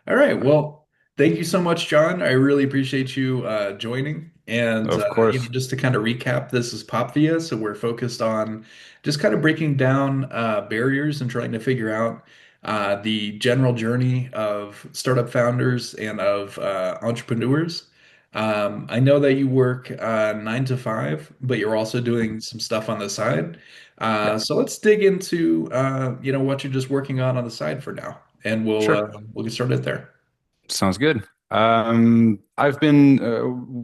All right. Well, thank you so much, John. I really appreciate you joining. And Of course. just to kind of recap, this is Pop Via, so we're focused on just kind of breaking down barriers and trying to figure out the general journey of startup founders and of entrepreneurs. I know that you work 9 to 5, but you're also Mhm. doing some stuff on the side. Yeah, So let's dig into what you're just working on the side for now, and sure. we'll get started there. Sounds good. I've been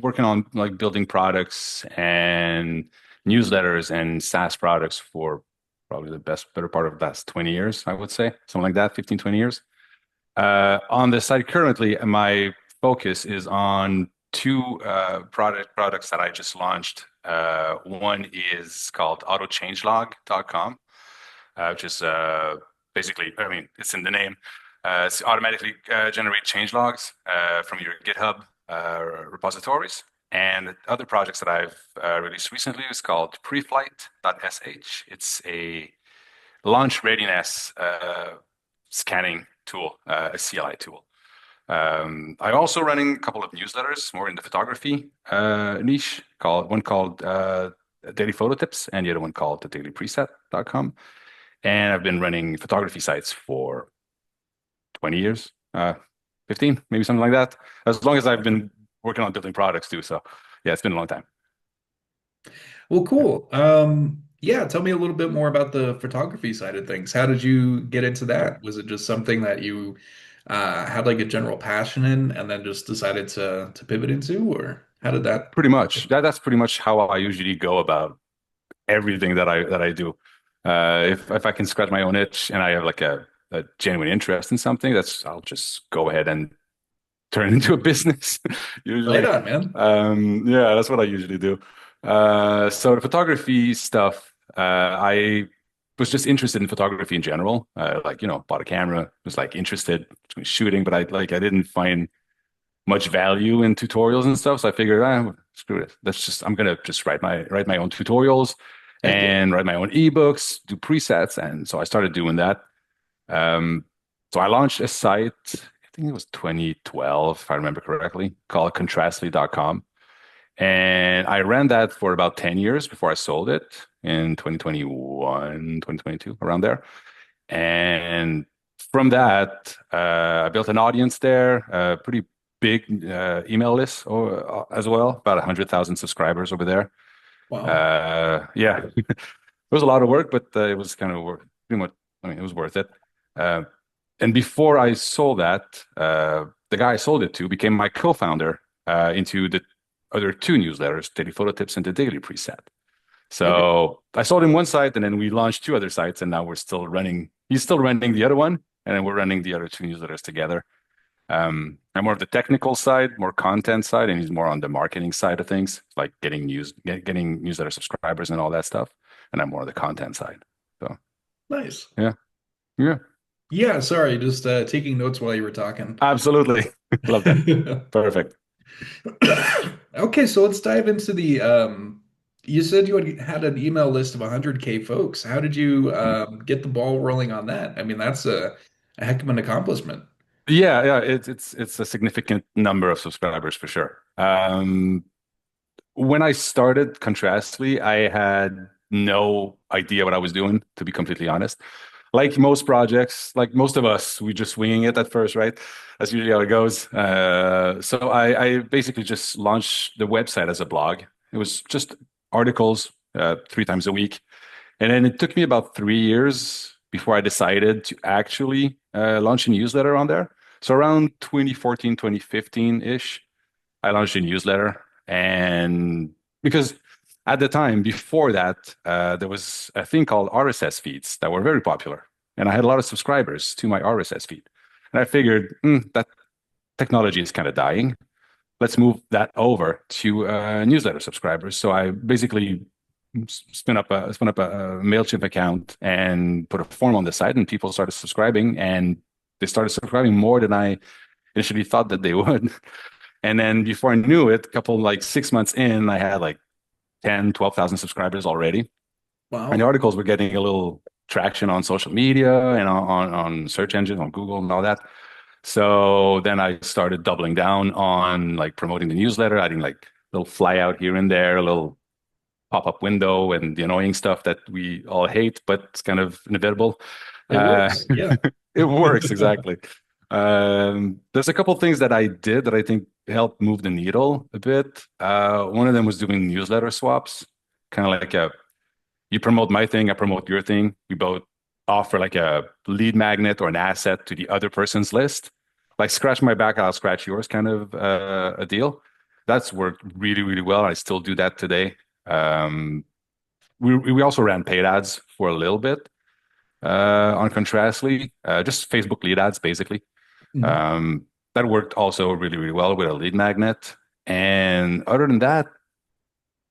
working on like building products and newsletters and SaaS products for probably better part of the last 20 years, I would say, something like that, 15, 20 years. On the side currently, my focus is on two products that I just launched. One is called AutoChangelog.com, which is basically, I mean, it's in the name. It's automatically generate change logs from your GitHub repositories. And other projects that I've released recently is called preflight.sh. It's a launch readiness scanning tool, a CLI tool. I also running a couple of newsletters more in the photography niche, one called Daily Photo Tips and the other one called the dailypreset.com. And I've been running photography sites for 20 years, 15, maybe something like that. As long as I've been working on building products too. So yeah, it's been a long time. Well, Yeah. cool. Yeah, tell me a little bit more about the photography side of things. How did you get into that? Was it just something that you had like a general passion in, and then just decided to pivot into, or how did that? Pretty much. That's pretty much how I usually go about everything that I do. If I can scratch my own itch and I have like a genuine interest in something, that's I'll just go ahead and turn it into a business Right usually. on, man. Yeah, that's what I usually do. So the photography stuff, I was just interested in photography in general. Like, bought a camera, was like interested in shooting, but I didn't find much value in tutorials and stuff. So I figured, screw it. I'm gonna just write my own tutorials Heck yeah. and write my own ebooks, do presets. And so I started doing that. Um, so I launched a site, I think it was 2012, if I remember correctly, called contrastly.com. And I ran that for about 10 years before I sold it in 2021, 2022, around there. And from that, I built an audience there, a pretty big email list as well, about 100,000 subscribers over there. Wow. Yeah, it was a lot of work, but it was kind of worth pretty much. I mean, it was worth it. Uh, and before I sold that, the guy I sold it to became my co-founder into the other two newsletters, Daily Photo Tips and the Daily Preset. Okay. So I sold him one site, and then we launched two other sites, and now we're still running. He's still running the other one, and then we're running the other two newsletters together. I'm more of the technical side, more content side, and he's more on the marketing side of things, like getting newsletter subscribers and all that stuff. And I'm more on the content side. So Nice. yeah, yeah, Yeah, sorry, just taking notes while you were talking. absolutely. Love that. Perfect. Okay, so let's dive into the you said you had an email list of 100K folks. How did you Mhm. get the ball rolling on that? I mean, that's a heck of an accomplishment. Yeah, yeah, it's a significant number of subscribers for sure. When I started Contrastly, I had no idea what I was doing, to be completely honest. Like most projects, like most of us, we just winging it at first, right? That's usually how it goes. So I basically just launched the website as a blog. It was just articles 3 times a week. And then it took me about 3 years before I decided to actually launch a newsletter on there. So around 2014, 2015-ish, I launched a newsletter. And because at the time before that, there was a thing called RSS feeds that were very popular. And I had a lot of subscribers to my RSS feed. And I figured that technology is kind of dying. Let's move that over to newsletter subscribers. So I basically spin up a Mailchimp account and put a form on the site, and people started subscribing, and they started subscribing more than I initially thought that they would. And then before I knew it, a couple like 6 months in, I had like 10, 12,000 subscribers already. And the Wow. articles were getting a little traction on social media and on search engines, on Google and all that. So then I started doubling down on like promoting the newsletter, adding like little fly out here and there, a little pop-up window and the annoying stuff that we all hate, but it's kind of inevitable. It Uh, works. Yeah. it works exactly. There's a couple things that I did that I think helped move the needle a bit. One of them was doing newsletter swaps, kind of like a you promote my thing, I promote your thing. We both offer like a lead magnet or an asset to the other person's list. Like scratch my back, I'll scratch yours kind of a deal. That's worked really, really well. I still do that today. Um, we also ran paid ads for a little bit on Contrastly, just Facebook lead ads basically. Mhm. Um, that worked also really, really well with a lead magnet. And other than that,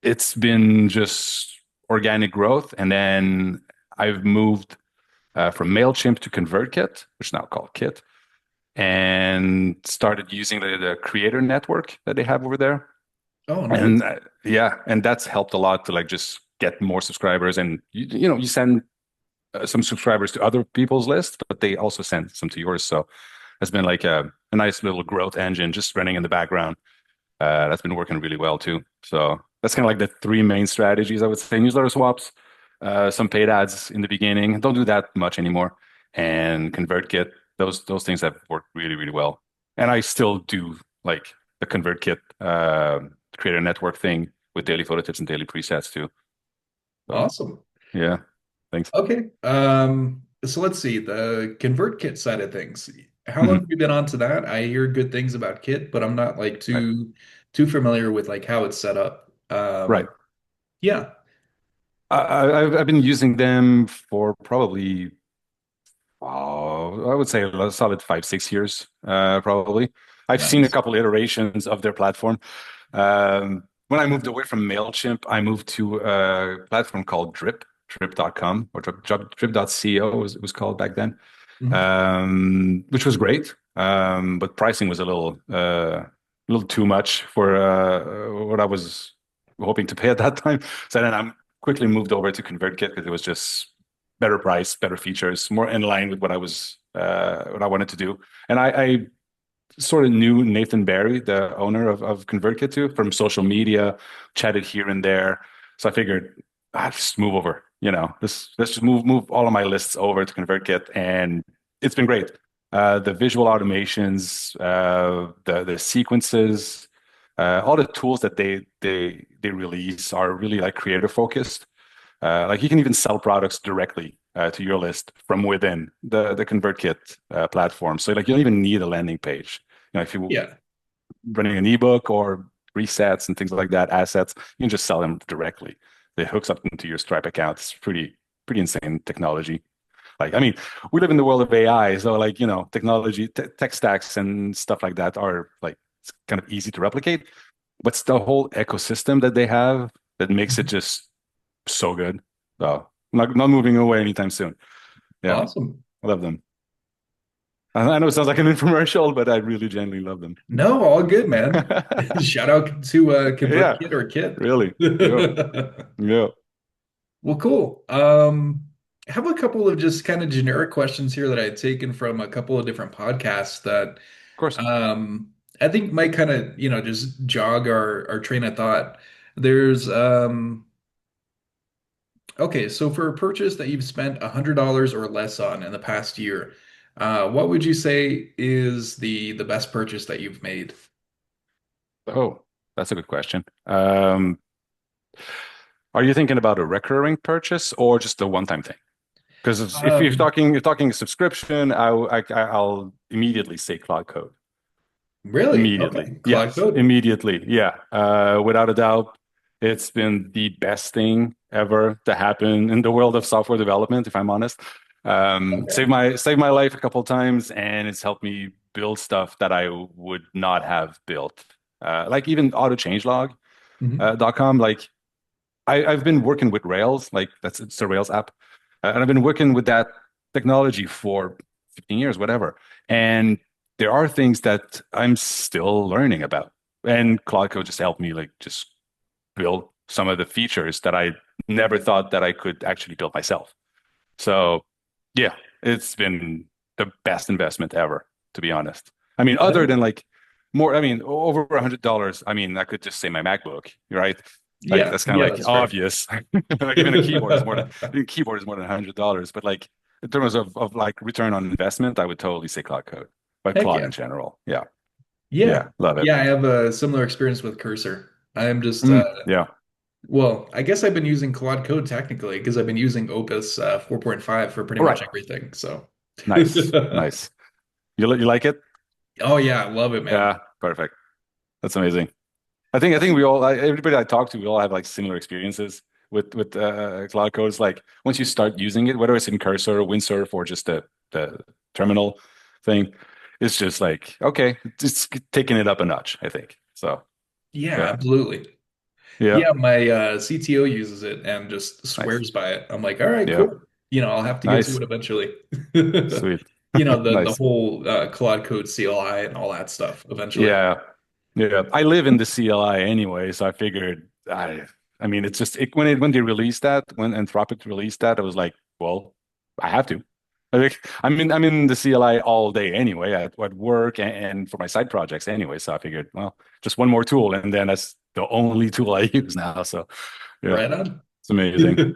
it's been just organic growth. And then I've moved from MailChimp to ConvertKit, which is now called Kit, and started using the creator network that they have over there. Oh, And nice. yeah, and that's helped a lot to like just get more subscribers. And you send some subscribers to other people's lists, but they also send some to yours. So it's been like a nice little growth engine just running in the background. That's been working really well too. So that's kind of like the three main strategies I would say: newsletter swaps, some paid ads in the beginning. Don't do that much anymore, and ConvertKit. Those things have worked really really well. And I still do like the ConvertKit creator network thing with daily photo tips and daily presets too. So Awesome. yeah, thanks. Okay. So let's see, the ConvertKit side of things. How long Mhm. have you been on to that? I hear good things about Kit, but I'm not like Right, too familiar with like how it's set up. right. Yeah, I've been using them for probably I would say a solid 5, 6 years, probably. I've seen a nice. couple iterations of their platform. When I moved away from MailChimp, I moved to a platform called Drip.com or Drip.co was called back then, Mhm. which was great. But pricing was a little too much for what I was hoping to pay at that time. So then I quickly moved over to ConvertKit because it was just better price, better features, more in line with what I wanted to do. And I sort of knew Nathan Barry, the owner of ConvertKit too, from social media, chatted here and there. So I figured, just move over, let's just move all of my lists over to ConvertKit, and it's been great. The visual automations, the sequences, all the tools that they release are really like creator focused. Like you can even sell products directly to your list from within the ConvertKit platform. So like you don't even need a landing page. If you're Yeah, running an ebook or presets and things like that, assets, you can just sell them directly. It hooks up into your Stripe account. It's pretty insane technology. Like, I mean, we live in the world of AI, so like, technology, tech stacks and stuff like that are like it's kind of easy to replicate. But it's the whole ecosystem that they have that makes it just so good. So not moving away anytime soon. Yeah, awesome. I love them. I know it sounds like an infomercial, but I really genuinely love them. No, all good, man. Shout out to Yeah, ConvertKit or Kit. really. Yeah, yeah, of Well, cool. I have a couple of just kind of generic questions here that I had taken from a couple of different podcasts that course. um, I think might kind of, just jog our train of thought. There's okay, so for a purchase that you've spent $100 or less on in the past year, what would you say is the best purchase that you've made? Oh, that's a good question. Are you thinking about a recurring purchase or just a one-time thing? Because if Um, you're talking subscription, I'll immediately say Cloud Code. really? Immediately. Okay. Cloud Yes, Code. immediately. Yeah. Without a doubt, it's been the best thing ever to happen in the world of software development, if I'm honest. Okay. Saved my life a couple times, and it's helped me build stuff that I would not have built. Like even Mhm. autochangelog.com. Like I've been working with Rails, like it's a Rails app, and I've been working with that technology for 15 years, whatever. And there are things that I'm still learning about. And Cloud Code just helped me like just build some of the features that I never thought that I could actually build myself. So yeah, it's been the best investment ever. to be honest. I mean, other than like more, I mean, over $100. I mean, I could just say my MacBook, right? Like Yeah, that's kind of yeah, like that's fair. obvious. Like even a keyboard is more than even keyboard is more than $100. But like in terms of like return on investment, I would totally say Cloud Code, but Heck Claude yeah. in general. Yeah, Yeah. yeah, love it. Yeah, I have a similar experience with Cursor. I'm just Yeah. well, I guess I've been using Claude Code technically because I've been using Opus 4.5 for pretty All much right. everything. So, Nice, nice. You like it? oh yeah, I love it, man. Yeah, perfect. That's amazing. I think we all everybody I talk to, we all have like similar experiences with cloud codes. Like once you start using it, whether it's in Cursor, Windsurf, or just the terminal thing, it's just like okay, just taking it up a notch. I think so. Yeah, Yeah, absolutely. yeah, Yeah, my CTO uses it and just nice. swears by it. I'm like, all right, Yeah, cool. I'll have to get to nice, it eventually. sweet, The nice. whole Claude Code CLI and all that stuff eventually. Yeah, yeah. I live in the CLI anyway, so I figured I mean it's just when they released that, when Anthropic released that, I was like, well, I have to. Like I'm in the CLI all day anyway at work and for my side projects anyway. So I figured, well, just one more tool, and then that's the only tool I use now. So yeah, Right on. it's amazing.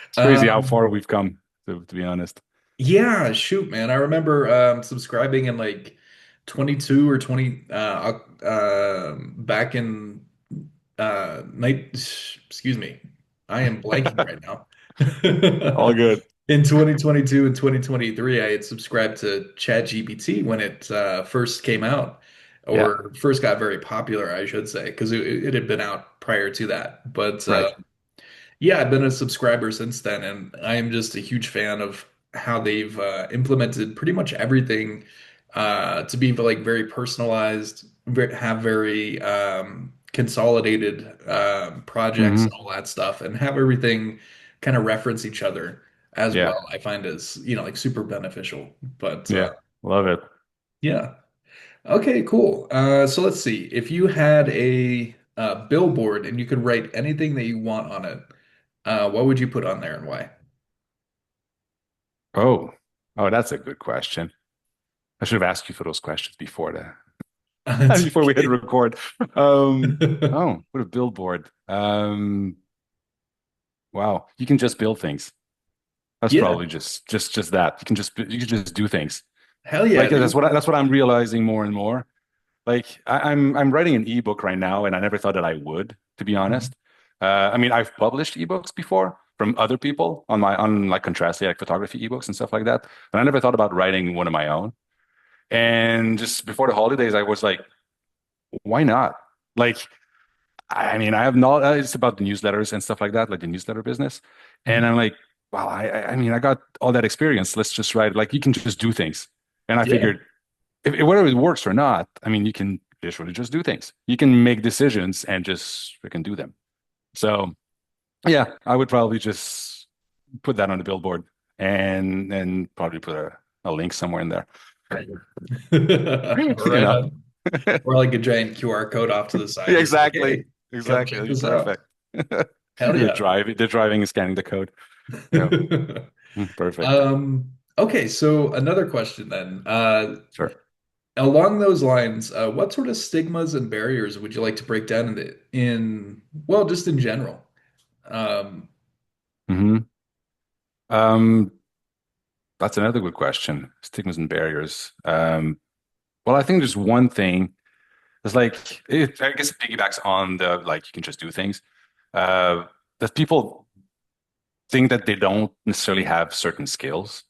It's crazy how far Um, we've come, to be honest. Yeah, shoot, man. I remember subscribing in like 22 or 20 back in night excuse me. I am blanking right now. All good. In 2022 and 2023, I had subscribed to ChatGPT when it first came out, Yeah, or first got very popular, I should say, because it had been out prior to that. But right. yeah, I've been a subscriber since then, and I am just a huge fan of how they've implemented pretty much everything to be like very personalized, have very consolidated projects and Hmm. all that stuff, and have everything kind of reference each other as Yeah, well. I find is like super beneficial. But yeah. Love it. yeah, okay, cool. So let's see. If you had a billboard and you could write anything that you want on it, what would you put on there and why? Oh, oh, that's a good question. I should have asked you for those questions before It's before we hit okay. record. Oh, what a billboard. Wow, you can just build things. That's Yeah, probably just that. You can just do things. hell yeah, Like dude. that's what I'm realizing more and more. Like I'm writing an ebook right now, and I never thought that I would, to be Mhm. honest. I mean, I've published ebooks before from other people on like Contrastly, like photography ebooks and stuff like that. But I never thought about writing one of my own. And just before the holidays, I was like, why not? Like, I mean, I have not, it's about the newsletters and stuff like that, like the newsletter business. And Mhm. I'm like, well, I mean, I got all that experience. Let's just write, like, you can just do things. And I Yeah, figured, whether it works or not, I mean, you can literally just do things. You can make decisions and just freaking do them. So, yeah, I would probably just put that on the billboard and probably put a link somewhere in there. You right know? on. Or like a giant QR code off to the side, Yeah, just like, exactly. hey, come Exactly. check That'd be this out. perfect. Hell yeah. They're driving and scanning the code. Yeah. Perfect. Okay, so another question then. Sure. Along those lines, what sort of stigmas and barriers would you like to break down well, just in general? Um, Hmm. Um, that's another good question. Stigmas and barriers. Well, I think there's one thing. It's like I guess it piggybacks on the like you can just do things. That people think that they don't necessarily have certain skills.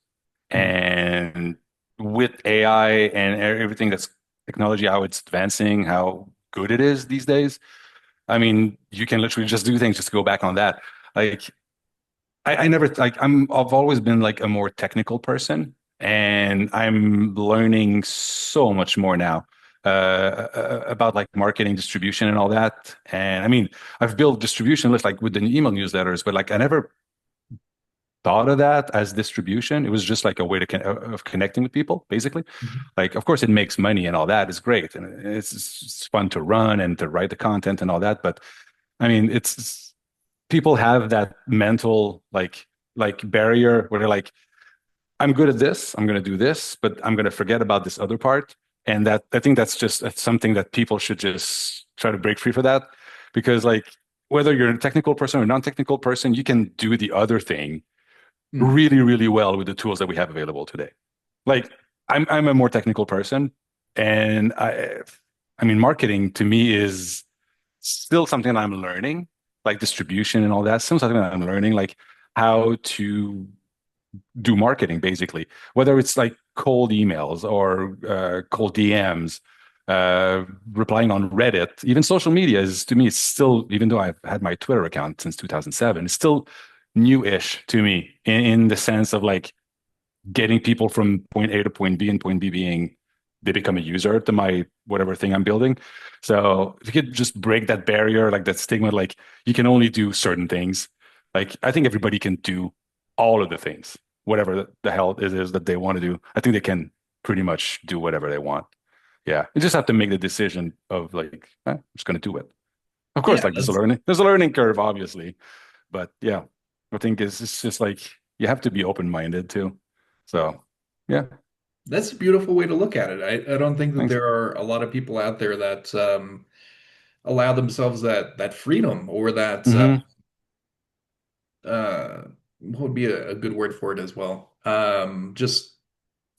mhm, And with AI and everything that's technology, how it's advancing, how good it is these days, I mean, you can literally just do things, just go back on that. Like I never like I've always been like a more technical person, and I'm learning so much more now about like marketing, distribution, and all that. And I mean, I've built distribution lists like with the email newsletters, but like I never thought of that as distribution. It was just like a way of connecting with people, basically. mhm. Like, of course, it makes money and all that is great, and it's fun to run and to write the content and all that. But I mean, people have that mental like barrier where they're like, I'm good at this. I'm going to do this, but I'm going to forget about this other part. And that I think that's something that people should just try to break free for that, because like whether you're a technical person or non-technical person, you can do the other thing Mhm. really, really well with the tools that we have available today. Like I'm a more technical person, and I mean marketing to me is still something I'm learning, like distribution and all that. Still something that I'm learning, like how to do marketing basically, whether it's like cold emails or cold DMs, replying on Reddit, even social media is to me, it's still, even though I've had my Twitter account since 2007, it's still new-ish to me in the sense of like getting people from point A to point B, and point B being they become a user to my whatever thing I'm building. So if you could just break that barrier, like that stigma, like you can only do certain things. Like I think everybody can do all of the things, whatever the hell it is that they want to do. I think they can pretty much do whatever they want. Yeah, you just have to make the decision of like, I'm just going to do it. Of course, Yeah, like there's a learning curve, obviously, but yeah, I think it's just like you have to be open-minded too. So, yeah, that's a beautiful way to look at it. I don't think that thanks. there are a lot of people out there that allow themselves that freedom or that Hmm. what would be a good word for it as well? Just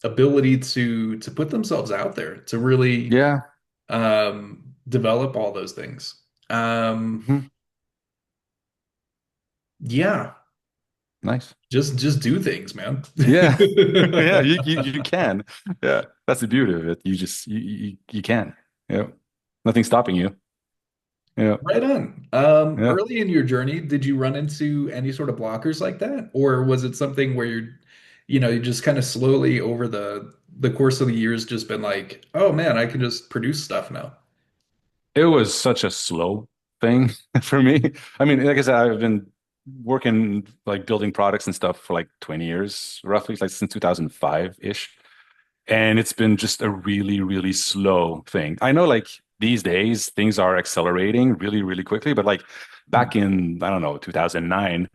ability to put themselves out there to really Yeah. develop all those things. Um, Hmm. yeah, Nice. just do things, man. Yeah. Yeah, you can. Yeah. That's the beauty of it. You just you can. Yeah. Nothing's stopping you. Yeah. Right on. Yeah. Early in your journey, did you run into any sort of blockers like that, or was it something where you just kind of slowly over the course of the years just been like, oh man, I can just produce stuff now. It was such a slow thing for me. I mean, like I said, I've been working like building products and stuff for like 20 years, roughly, like since 2005-ish. And it's been just a really, really slow thing. I know like these days things are accelerating really, really quickly, but like back Mm. in, I don't know, 2009,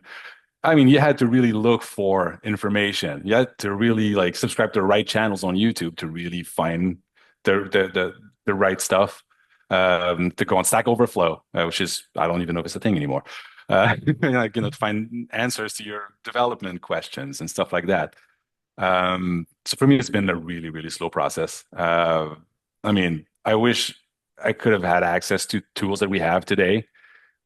I mean, you had to really look for information. You had to really like subscribe to the right channels on YouTube to really find the right stuff. To go on Stack Overflow, which is I don't even know if it's a thing anymore. Like to find answers to your development questions and stuff like that. So for me, it's been a really, really slow process. I mean, I wish I could have had access to tools that we have today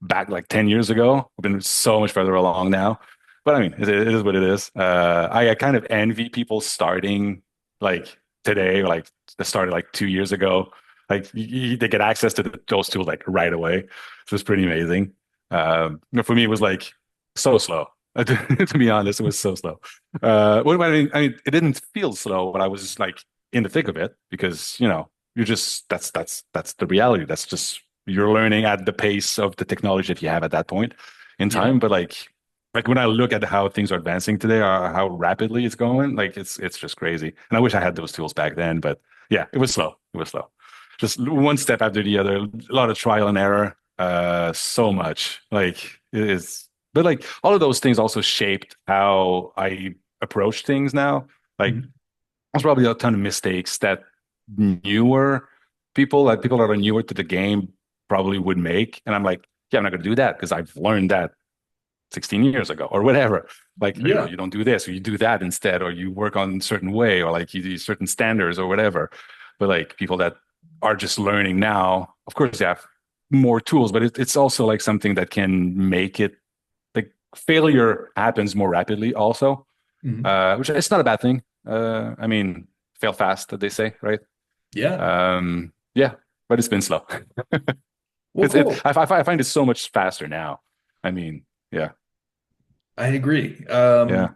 back like 10 years ago. We've been so much further along now. But I mean, it is what it is. I kind of envy people starting like today, or like that started like 2 years ago. Like they get access to those tools like right away. So it's pretty amazing. For me, it was like so slow. To be honest, it was so slow. I mean, it didn't feel slow when I was like in the thick of it because you're just that's the reality. That's just you're learning at the pace of the technology that you have at that point in Yeah. time. But like when I look at how things are advancing today, or how rapidly it's going, like it's just crazy. And I wish I had those tools back then. But yeah, it was slow. It was slow. Just one step after the other. A lot of trial and error. So much like it is. But like all of those things also shaped how I approach things now. Like Mhm. there's probably a ton of mistakes that newer people that are newer to the game probably would make. And I'm like, yeah, I'm not going to do that because I've learned that 16 years ago or whatever. Like, Yeah. you don't do this or you do that instead, or you work on a certain way, or like you do certain standards or whatever. But like people that are just learning now, of course, they have more tools, but it's also like something that can make it like failure happens more rapidly also, Mhm. which it's not a bad thing. I mean, fail fast, that they say, right? Yeah. Yeah, but it's been slow. Well, cool. I find it so much faster now. I mean, yeah, I agree. yeah.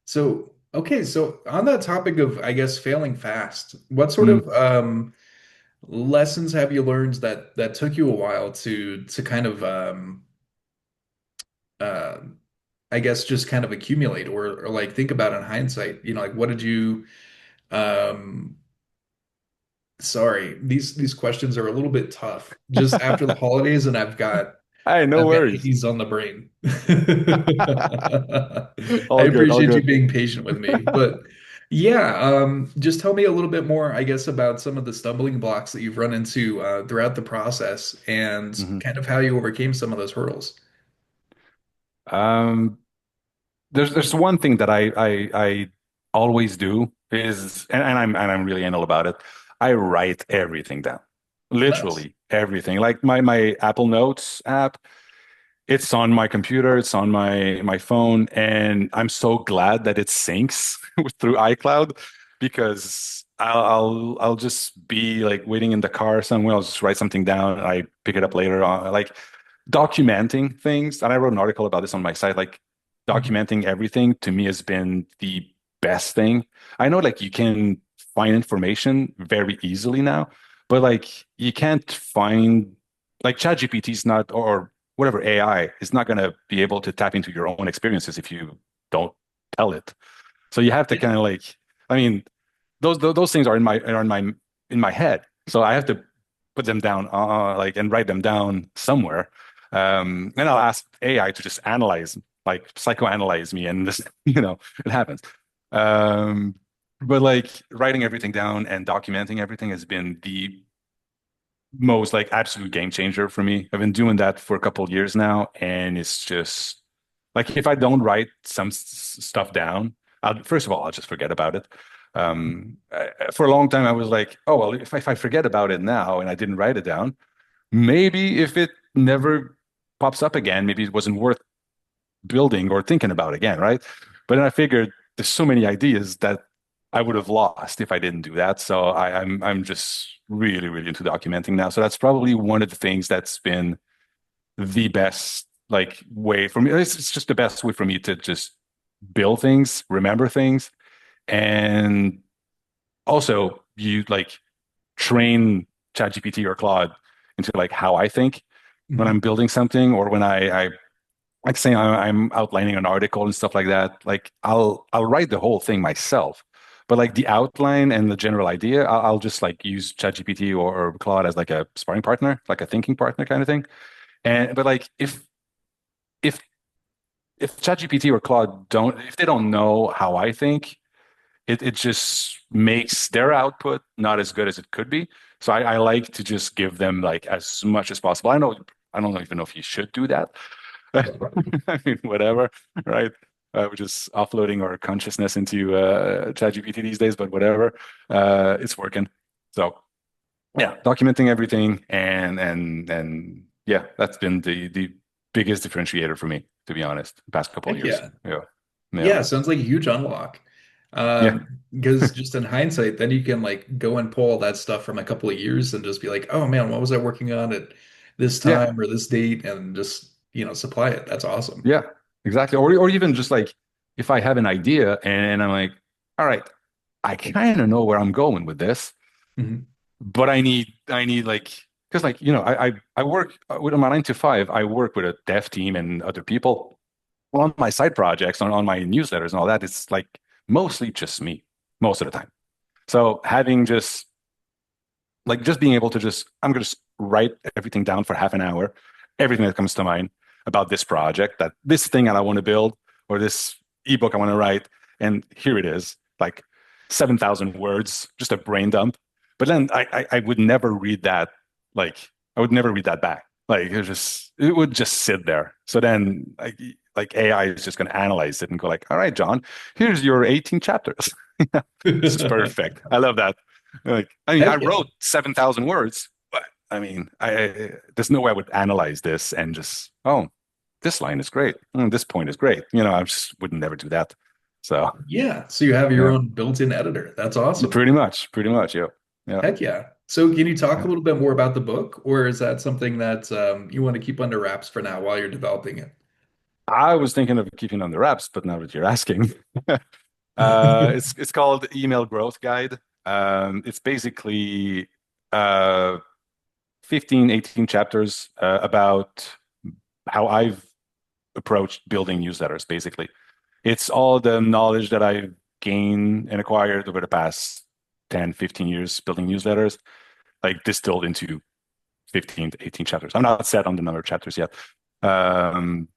So okay, so on that topic of, I guess, failing fast, what sort Mm. of lessons have you learned that took you a while to kind of uh, I guess just kind of accumulate or like think about in hindsight, like what did you um sorry, these questions are a little bit tough just after the holidays and I've got Hey, no I've got worries. 80s on the brain. I All good, all appreciate you good. being patient with me. But yeah, just tell me a little bit more, I guess, about some of the stumbling blocks that you've run into throughout the process and hmm kind of how you overcame some of those hurdles. Um, there's one thing that I always do is, and I'm really anal about it. I write everything down, Nice. literally everything. Like my Apple Notes app. It's on my computer, it's on my phone, and I'm so glad that it syncs through iCloud because I'll just be like waiting in the car somewhere. I'll just write something down. I pick it up later on, like documenting things. And I wrote an article about this on my site. Like Mhm. documenting everything to me has been the best thing. I know like you can find information very easily now, but like you can't find like ChatGPT is not or whatever AI is not going to be able to tap into your own experiences if you don't tell it. So you have to Yeah. kind of like, I mean, those things in my head. So I have to put them down, like and write them down somewhere. And I'll ask AI to just analyze, like psychoanalyze me, and this, it happens. Um, but like writing everything down and documenting everything has been the most like absolute game changer for me. I've been doing that for a couple of years now, and it's just like if I don't write some stuff down, first of all, I'll just forget about it. For a long time, I was like, oh well, if I forget about it now and I didn't write it down, maybe if it never pops up again, maybe it wasn't worth building or thinking about again, right? But then I figured there's so many ideas that I would have lost if I didn't do that. So I'm just really, really into documenting now. So that's probably one of the things that's been the best like way for me. It's just the best way for me to just build things, remember things, and also you like train ChatGPT or Claude into like how I think when I'm Mhm. building something or when I like saying I'm outlining an article and stuff like that. Like I'll write the whole thing myself, but like the outline and the general idea, I'll just like use ChatGPT or Claude as like a sparring partner, like a thinking partner kind of thing. And but like if if ChatGPT or Claude don't if they don't know how I think, it just makes their output not as good as it could be. So I like to just give them like as much as possible. I don't even know if you should do that. I mean, whatever, right? We're just offloading our consciousness into ChatGPT these days, but whatever, it's working. So yeah, documenting everything and yeah, that's been the biggest differentiator for me, to be honest, the past couple of Heck years. yeah. Yeah, yeah, Yeah, sounds like a huge unlock. yeah, Because just in hindsight, then you can like go and pull all that stuff from a couple of years and just be like, oh man, what was I working on at this yeah, time or this date and just, supply it. That's awesome. yeah, exactly. Or even just like if I have an idea and I'm like, all right, I kind of know where I'm going with this. Mhm. But I need like because like I work with my 9 to 5. I work with a dev team and other people on my side projects on my newsletters and all that. It's like mostly just me most of the time. So having just being able to just I'm gonna just write everything down for half an hour, everything that comes to mind about this project, that this thing that I want to build, or this ebook I want to write, and here it is, like 7,000 words, just a brain dump. But then I would never read that, like I would never read that back. Like it would just sit there. So then like AI is just going to analyze it and go like, all right, John, here's your 18 chapters. This is perfect. I love that. Like, I mean, I Heck yeah. wrote 7,000 words, but I mean, there's no way I would analyze this and just, oh, this line is great. This point is great. I just would never do that. So, Yeah. So you have your yeah, own built-in editor. That's awesome. pretty much. Yeah. Yeah. Heck yeah. So can you talk a Yeah. little bit more about the book, or is that something that you want to keep under wraps for now while you're developing I was thinking of keeping on the wraps, but now that you're asking, it's called Email Growth Guide. It's basically uh, 15, 18 chapters about how I've approached building newsletters, basically. It's all the knowledge that I've gained and acquired over the past 10, 15 years building newsletters, like distilled into 15 to 18 chapters. I'm not set on the number of chapters yet. Um,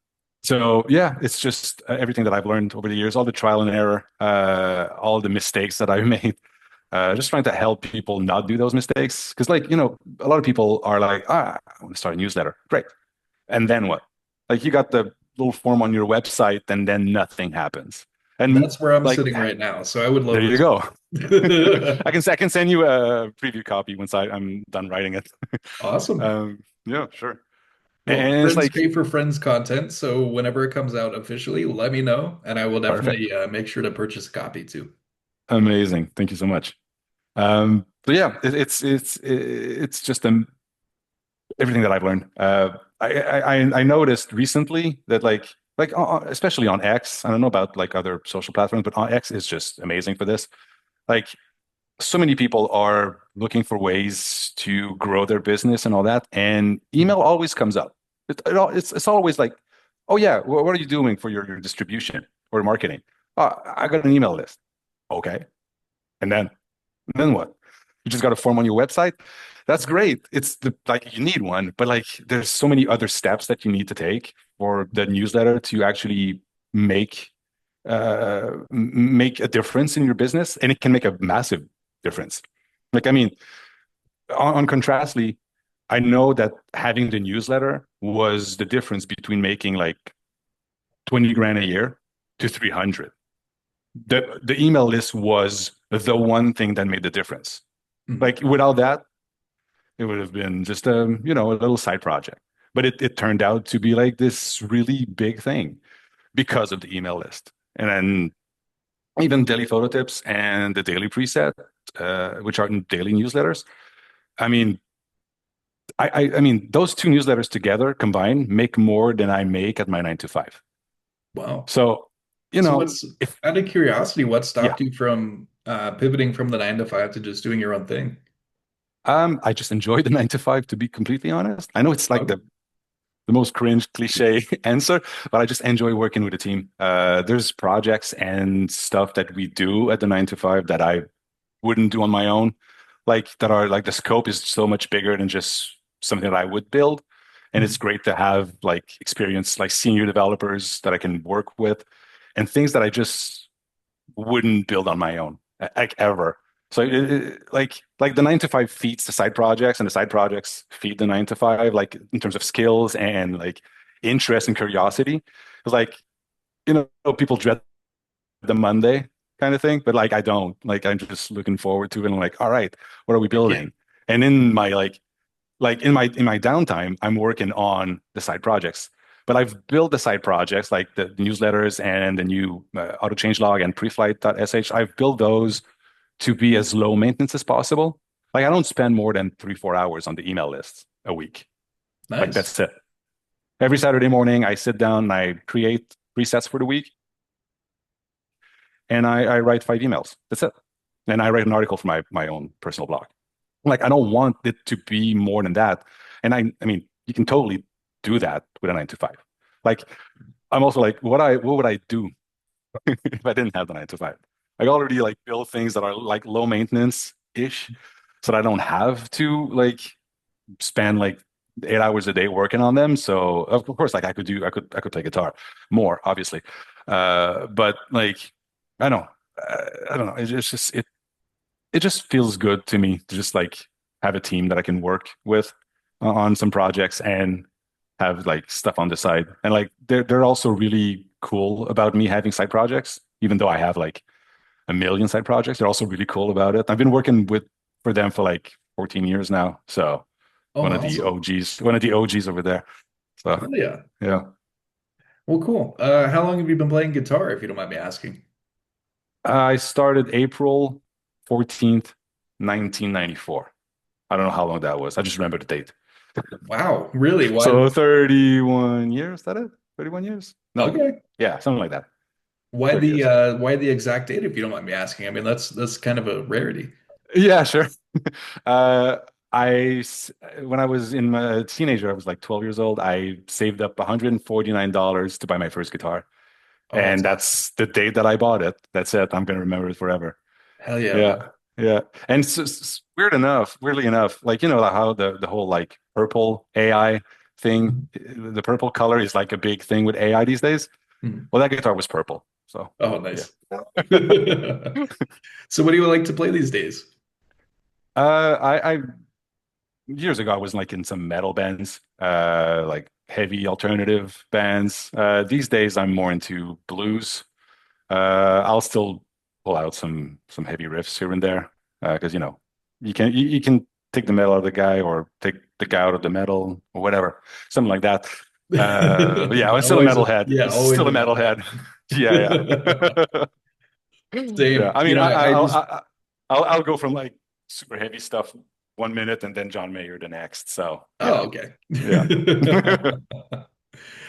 so yeah, it's just everything that I've learned over the years, all the trial and error, all the mistakes that I've made, just trying to help people not do those mistakes. Because like, a lot of people are like, I want to start a newsletter. Great. And then what? Like you got the little form on your website and then nothing happens. And That's where I'm like, sitting right now, so I would there love you this go. one. I can send you a preview copy once I'm done writing it. Awesome. Yeah, sure. Well, And it's friends like pay for friends content, so whenever it comes out officially, let me know, and I will perfect. definitely make sure to purchase a copy too. Amazing. Thank you so much. But yeah, it's just everything that I've learned. I noticed recently that especially on X, I don't know about like other social platforms, but on X is just amazing for this. Like so many people are looking for ways to grow their business and all that, and email always comes up. It's always like, oh yeah, what are you doing for your distribution or marketing? Oh, I got an email list. Okay, and then what? You just got a form on your website. That's great. It's like you need one, but like there's so many other steps that you need to take for the newsletter to actually make make a difference in your business, and it can make a massive difference. Like I mean, on Contrastly, I know that having the newsletter was the difference between making like 20 grand a year to 300. The email list was the one thing that made the difference. Mhm. Like without that, it would have been just a little side project. But it turned out to be like this really big thing because of the email list. And then even daily photo tips and the daily preset, which are in daily newsletters. I mean, I mean, those two newsletters together combined make more than I make at my 9 to 5. Wow. So, So what's if out of curiosity, what yeah, stopped you from pivoting from the 9 to 5 to just doing your own thing? I just enjoy the 9 to 5 to be completely honest. I know it's like Okay. the most cringe cliche answer, but I just enjoy working with a team. There's projects and stuff that we do at the 9 to 5 that I wouldn't do on my own. Like that are like the scope is so much bigger than just something that I would build. And it's Mhm. great to have like experience, like senior developers that I can work with and things that I just wouldn't build on my own, like ever. So like the 9 to 5 feeds the side projects and the side projects feed the 9 to 5, like in terms of skills and like interest and curiosity. It's like, people dread the Monday kind of thing, but like I don't. Like I'm just looking forward to it and like, all right, what are we Heck yeah. building? And in my in my downtime, I'm working on the side projects. But I've built the side projects like the newsletters and the new auto changelog and preflight.sh. I've built those to be as low maintenance as possible. Like I don't spend more than 3, 4 hours on the email list a week. Like Nice. that's it. Every Saturday morning, I sit down and I create presets for the week and I write 5 emails. That's it. And I write an article for my own personal blog. Like I don't want it to be more than that. And I mean, you can totally do that with a 9 to 5. Like I'm also like, what would I do if I didn't have the 9 to 5? I already like build things that are like low maintenance ish, so that I don't have to like spend like 8 hours a day working on them. So of course, like I could play guitar more, obviously. But like I don't know. It just feels good to me to just like have a team that I can work with on some projects and have like stuff on the side. And like they're also really cool about me having side projects, even though I have like a million side projects. They're also really cool about it. I've been working with for them for like 14 years now. So Oh, awesome. One of the OGs over there. So Hell yeah. yeah. Well, cool. How long have you been playing guitar, if you don't mind me asking? I started April 14th, 1994. I don't know how long that was. I just remember the date. Wow, really? Why? So 31 years, is that it? 31 years? No. Okay. Yeah, something like that. Why 30 the years. uh why the exact date, if you don't mind me asking? I mean, that's kind of a rarity. Yeah, sure. Uh, when I was in my teenager, I was like 12 years old. I saved up $149 to buy my first guitar. Oh, that's And awesome. that's the date that I bought it. That's it. I'm gonna remember it forever. Hell yeah, man. Yeah. Yeah. And weirdly enough, like how the whole like purple AI thing. The purple color is like a big thing with AI these days. Mhm. Well, that guitar was purple. So Oh, yeah. nice. So what do you like to play these days? I years ago I was like in some metal bands, like heavy alternative bands. These days I'm more into blues. I'll still pull out some heavy riffs here and there, because you can take the metal out of the guy or take the guy out of the metal or whatever, something like that. But yeah, I'm still a Always, metalhead. yeah, always Still a a metalhead. metalhead. Yeah, yeah. Yeah, Same. I You mean, know, I just I'll go from like super heavy stuff 1 minute and then John Mayer the next. So yeah, oh, okay. yeah.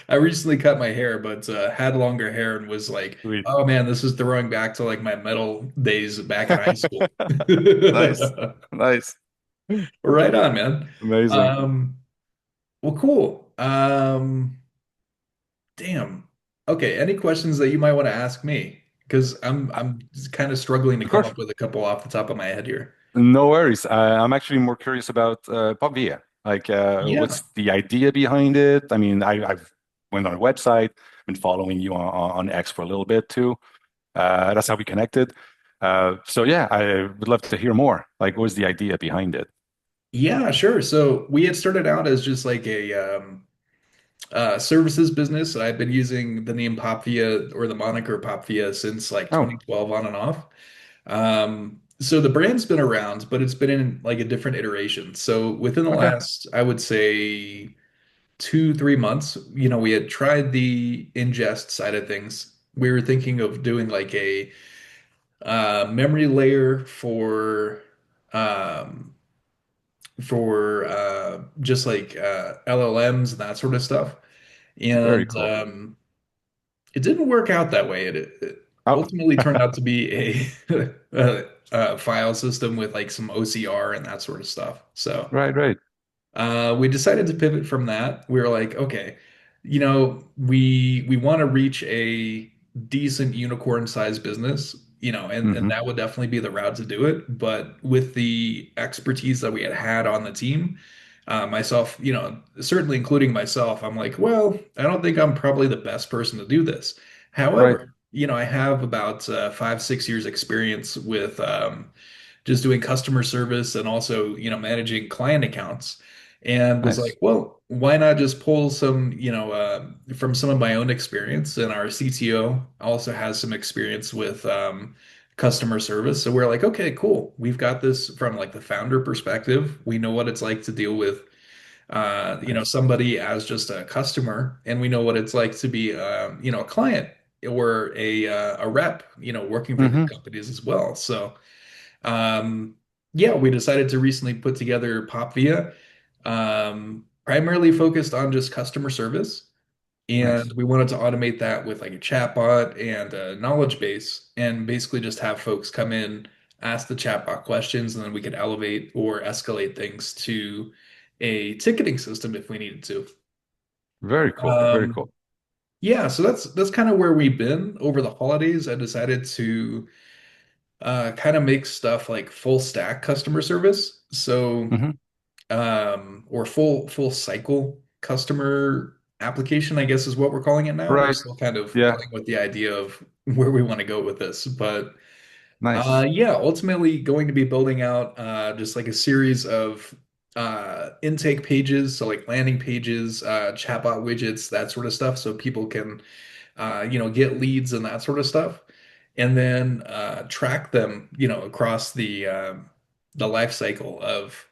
I recently cut my hair, but had longer hair and was like, Sweet. oh man, this is throwing back to like my metal days back in high school. Nice, nice, Right on, man. amazing. Um, well, cool. Damn. Okay, any questions that you might want to ask me? Because I'm kind of struggling to Of come course, up with a couple off the top of my head here. no worries. I'm actually more curious about Pop Via. Like, Yeah. what's the idea behind it? I mean, I've went on a website, been following you on X for a little bit too. That's how we connected. So yeah, I would love to hear more. Like, what was the idea behind it? Yeah, sure. So we had started out as just like a services business. I've been using the name Popvia or the moniker Popvia since like Oh, 2012 on and off. So the brand's been around, but it's been in like a different iteration. So within the okay, last, I would say 2, 3 months, we had tried the ingest side of things. We were thinking of doing like a memory layer um, for just like LLMs and that sort of stuff. very And cool. it didn't work out that way. It Oh, ultimately turned out to be a file system with like some OCR and that sort of stuff. So right, right. we decided to pivot from that. We were like, okay, we want to reach a decent unicorn sized business, and Hmm. that would definitely be the route to do it. But with the expertise that we had on the team, myself, certainly including myself, I'm like, well, I don't think I'm probably the best person to do this. Right. However, I have about 5, 6 years experience with just doing customer service and also, managing client accounts. And was like, Nice. well, why not just pull some, from some of my own experience? And our CTO also has some experience with customer service. So we're like, okay, cool. We've got this from like the founder perspective. We know what it's like to deal with, Nice. somebody as just a customer, and we know what it's like to be, a client or a rep, working for these Hmm. companies as well. So um, yeah, we decided to recently put together PopVia, primarily focused on just customer service. And Nice. we wanted to automate that with like a chatbot and a knowledge base, and basically just have folks come in, ask the chatbot questions, and then we could elevate or escalate things to a ticketing system if we needed to. Very cool. Very Um, cool. yeah, so that's kind of where we've been over the holidays. I decided to kind of make stuff like full stack customer service. So Hmm. or full cycle customer application, I guess is what we're calling it now. We're Right. still kind of Yeah. playing with the idea of where we want to go with this. But Nice. yeah, ultimately going to be building out just like a series of intake pages, so like landing pages, chatbot widgets, that sort of stuff, so people can get leads and that sort of stuff, and then track them, across the life cycle of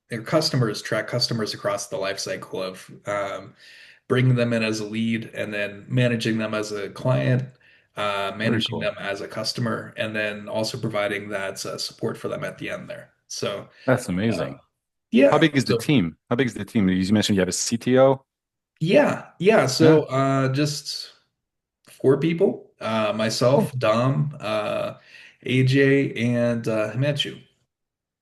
their customers, track customers across the life cycle of bringing them in as a lead and then managing them as a client, Very managing cool. them as a customer, and then also providing that support for them at the end there. So, That's uh, amazing. How yeah. big is the So, team? How big is the team? You mentioned you have a CTO. yeah. Yeah. Yeah. So, just 4 people, myself, Cool. Dom, AJ, and Himanshu.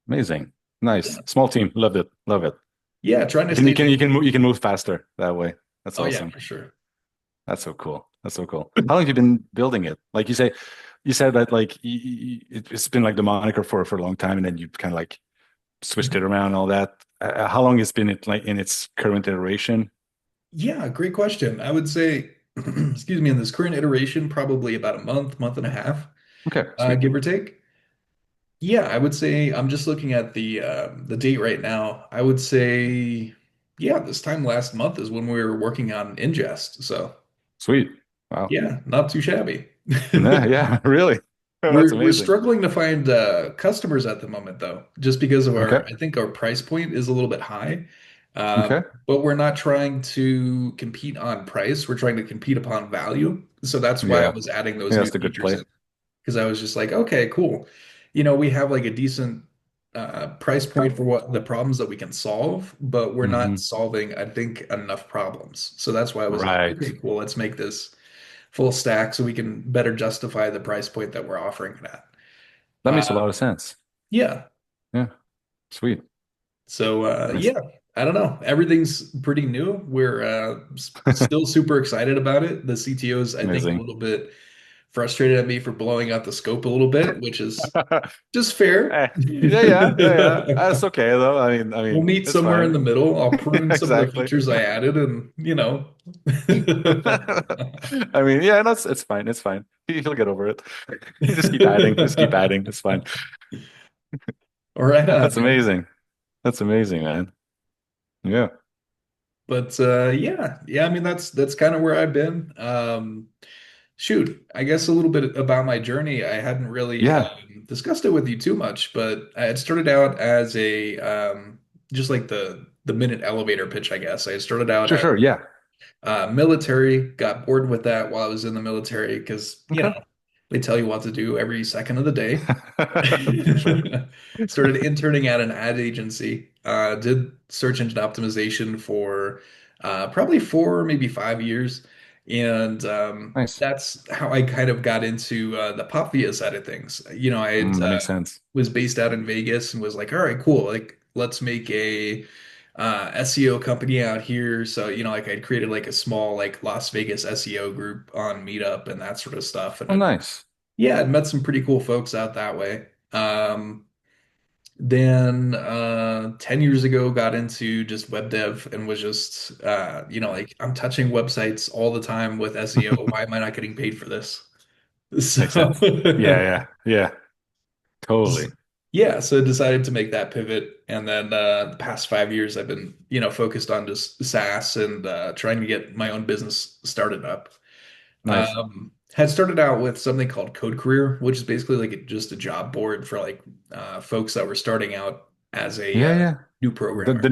Amazing. Nice. Yeah. Small team. Loved it. Love it. Yeah. Trying to You can stay you can you lean. can move, you can move faster that way. That's Oh, yeah, awesome. for sure. That's so cool. That's so cool. How long have you been building it? Like you said that like it's been like the moniker for a long time, and then you kind of like switched it around and all that. How long has been it like in its current iteration? Yeah, great question. I would say, excuse me, in this current iteration, probably about a month, month and a half, Okay, sweet. give or take. Yeah, I would say I'm just looking at the date right now. I would say, yeah, this time last month is when we were working on ingest. So Sweet. Wow. yeah, not too shabby. Yeah, yeah, really. That's We're amazing. struggling to find customers at the moment though, just because of Okay. our I think our price point is a little bit high. Okay. But we're not trying to compete on price. We're trying to compete upon value. So that's why I Yeah. was adding those Yeah, new that's the good features play. in because I was just like, okay, cool. We have like a decent price point for what the problems that we can solve, but we're not Hmm. solving, I think, enough problems. So that's why I was like, Right. okay, cool. Let's make this full stack so we can better justify the price point that we're offering it at. That makes a Uh, lot of sense. yeah. Yeah. Sweet. So Nice. yeah, I don't know. Everything's pretty new. We're still super excited about it. The CTO's, I think, a Amazing. little bit frustrated at me for blowing out the scope a little bit, which is just fair. Eh, yeah, yeah, yeah, yeah. That's okay though. I We'll mean, meet it's somewhere in fine. the middle. I'll prune some of the Exactly. features I added and. I mean, yeah, that's it's fine. It's fine. He'll get over it. Just keep adding. Just keep adding. It's fine. All right on, That's man. amazing. That's amazing, man. Yeah. But yeah, yeah, I mean that's kind of where I've been. Shoot, I guess a little bit about my journey. I hadn't really Yeah. discussed it with you too much, but I had started out as a just like the minute elevator pitch, I guess. I had started out Sure, as sure. Yeah. military, got bored with that while I was in the military because, Okay. they tell you what to do every second of the day. For sure. Started interning at an ad agency. Did search engine optimization for probably 4, maybe 5 years, and Nice. that's how I kind of got into the pop via side of things. I had, That makes sense. was based out in Vegas and was like, all right, cool. Like, let's make a SEO company out here. So, like I'd created like a small like Las Vegas SEO group on Meetup and that sort of stuff. And Oh, nice. yeah, I'd met some pretty cool folks out that way. Then 10 years ago got into just web dev and was just like I'm touching websites all the time with SEO. Why am I not getting paid for this? Makes So sense. Yeah, yeah, yeah. Totally. yeah, so I decided to make that pivot. And then the past 5 years I've been, focused on just SaaS and trying to get my own business started up. Nice. Had started out with something called Code Career, which is basically like just a job board for like folks that were starting out as a Yeah, yeah. new The programmer. the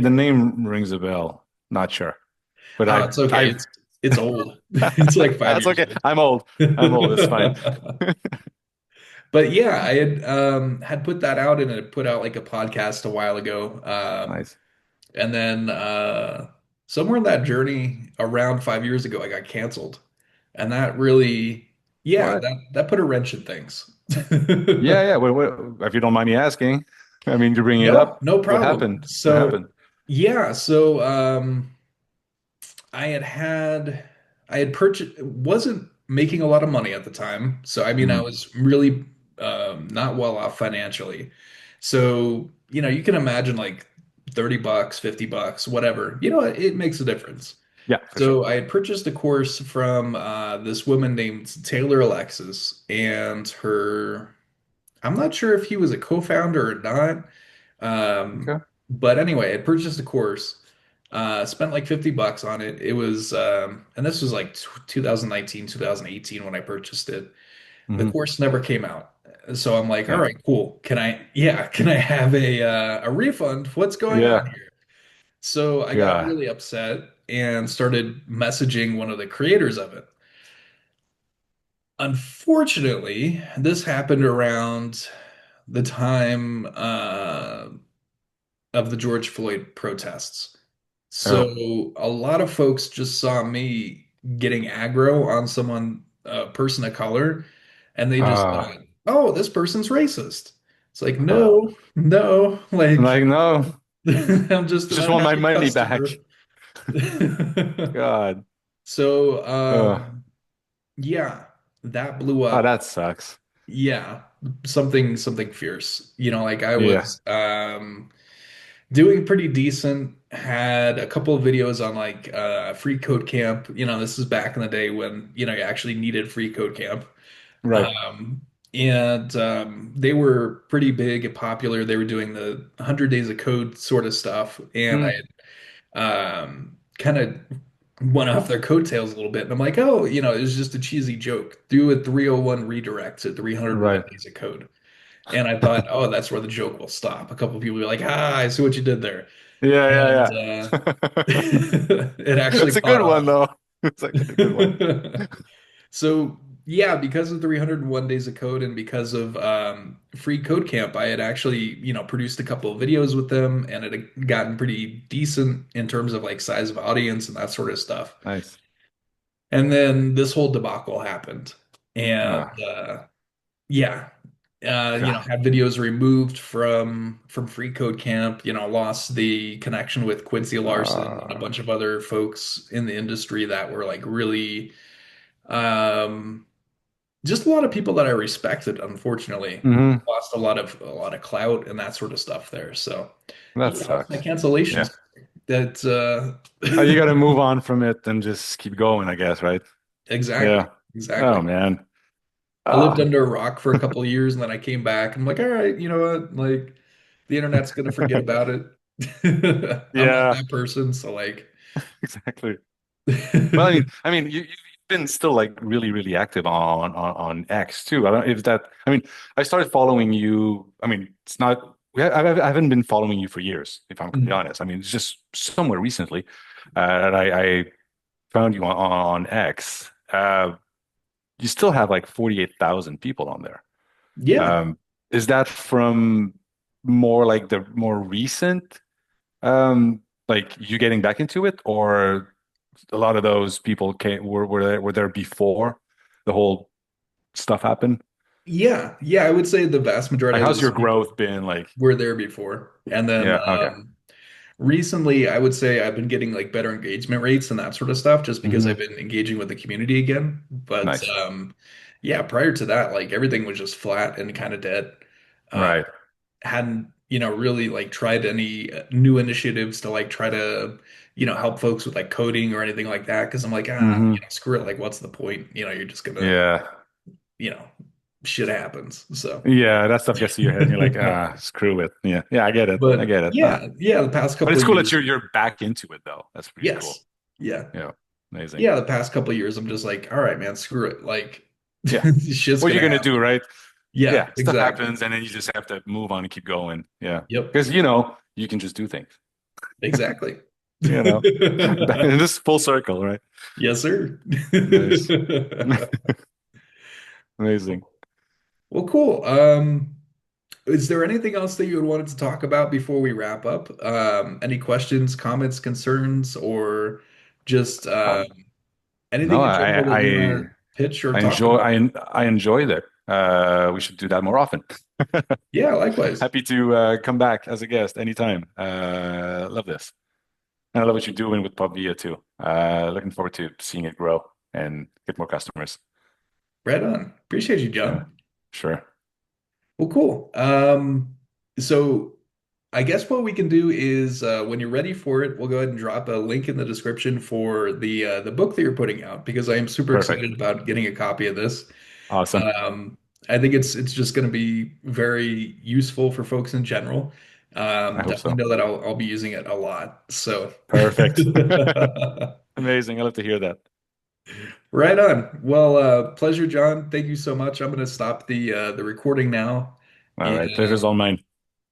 the name rings a bell. Not sure, but It's okay. I've It's old. It's like five that's years okay. old. I'm old. I'm old. It's fine. But yeah, I had put that out and had put out like a podcast a while ago. Nice. And then somewhere in that journey around 5 years ago, I got canceled. And that really, yeah, What? that put a wrench in things. Yeah, yeah. If you don't mind me asking, I mean, you're bringing it No, up. no What problem. happened? What So, happened? yeah, so I had purchased, wasn't making a lot of money at the time. So, I mean, I Hmm. was really not well off financially. So, you can imagine like $30, $50, whatever. It makes a difference. Yeah, for sure. So, I had purchased a course from this woman named Taylor Alexis and I'm not sure if he was a co-founder or not. Okay. But anyway, I purchased a course, spent like $50 on it. It was, and this was like 2019, 2018 when I purchased it. The Hmm. course never came out. So I'm like, all Yeah. right, cool. Can I have a refund? What's going on Yeah. here? So I got Yeah. really upset and started messaging one of the creators of it. Unfortunately, this happened around the time of the George Floyd protests. Oh. So a lot of folks just saw me getting aggro on someone, a person of color, and they just Uh, thought, "Oh, this person's racist." It's like, uh, no, no, like like no, I'm just an just want my unhappy money back. customer. God. So, Uh, yeah, that blew oh, up. that sucks. Yeah, something fierce. Like I Yeah. was Doing pretty decent. Had a couple of videos on like free code camp. This is back in the day when, you actually needed free code camp. Right. Um, and they were pretty big and popular. They were doing the 100 days of code sort of stuff. And Hmm. I kind of went off their coattails a little bit. And I'm like, oh, it was just a cheesy joke. Do a 301 redirect to 301 Right. days of code. And I thought, oh, that's where the joke will stop. A couple of people were like, ah, I see what you did there. Yeah, And yeah, yeah. it actually It's a caught good one on. though. It's actually a good one. So yeah, because of 301 days of code and because of free code camp, I had actually, produced a couple of videos with them and it had gotten pretty decent in terms of like size of audience and that sort of stuff. Nice. And then this whole debacle happened. And Ah, yeah, God. had videos removed from Free Code Camp, lost the connection with Quincy Larson and a Uh, bunch of other folks in the industry that were like really um just a lot of people that I respected, unfortunately. hmm. Lost a lot of clout and that sort of stuff there. So, That it's my sucks. Yeah. cancellations that You got to move on from it and just keep going, I guess, right? exactly. Yeah. Oh Exactly. man. I lived Ah, under a rock for a couple of years and then I came back and I'm like, all right, you know what? Like the internet's gonna forget about it. I'm not yeah, that person, so like exactly. Well, you've been still like really, really active on X too. I don't know if that. I started following you. It's not. I haven't been following you for years, if I'm completely honest. It's just somewhere recently that I found you on X. You still have like 48,000 people on there. Yeah. Um, is that from more like the more recent, like you getting back into it, or a lot of those people were there before the whole stuff happened? Yeah. Yeah, I would say the vast majority Like, of how's those your people growth been? Like, were there before. And then yeah, okay. recently, I would say I've been getting like better engagement rates and that sort of stuff just because I've Hmm. been engaging with the community again. But Nice. yeah, prior to that, like everything was just flat and kind of dead. Uh, Right. hadn't, really like tried any new initiatives to like try to, help folks with like coding or anything like that. Cause I'm like, Hmm. screw it. Like, what's the point? You're just gonna, Yeah. you know, shit happens. So, Yeah, that stuff gets to your head and you're like, ah, screw it. Yeah. Yeah, I get it. I but get it. yeah, the past But couple it's of cool that years, you're back into it though. That's pretty cool. yes. Yeah. Yeah. Amazing. Yeah, the past couple of years, I'm just like, all right, man, screw it. Like, Yeah. shit's What are you gonna gonna do, happen. right? Yeah, Yeah, stuff exactly. happens and then you just have to move on and keep going. Yeah. Yep, Because you can just do things, exactly. you know. In this full circle, right? Yes, sir. Nice. Amazing. Well, cool. Is there anything else that you would wanted to talk about before we wrap up? Any questions, comments, concerns, or just Um, anything no, in general that you want to pitch or I talk enjoy about? I enjoyed it. We should do that more often. Yeah, likewise. Happy to come back as a guest anytime. Love this. And I love what you're doing with PubVia too. Looking forward to seeing it grow and get more customers. Right on. Appreciate you, Yeah, John. sure. Well, cool. So I guess what we can do is when you're ready for it, we'll go ahead and drop a link in the description for the book that you're putting out because I am super Perfect. excited about getting a copy of this. Awesome. Um, I think it's just going to be very useful for folks in general. I hope Definitely so. know that I'll be using it a lot. So Perfect. Amazing. I love to hear that. right on. Well, pleasure, John. Thank you so much. I'm going to stop the recording now. All right. Pleasure's And all mine.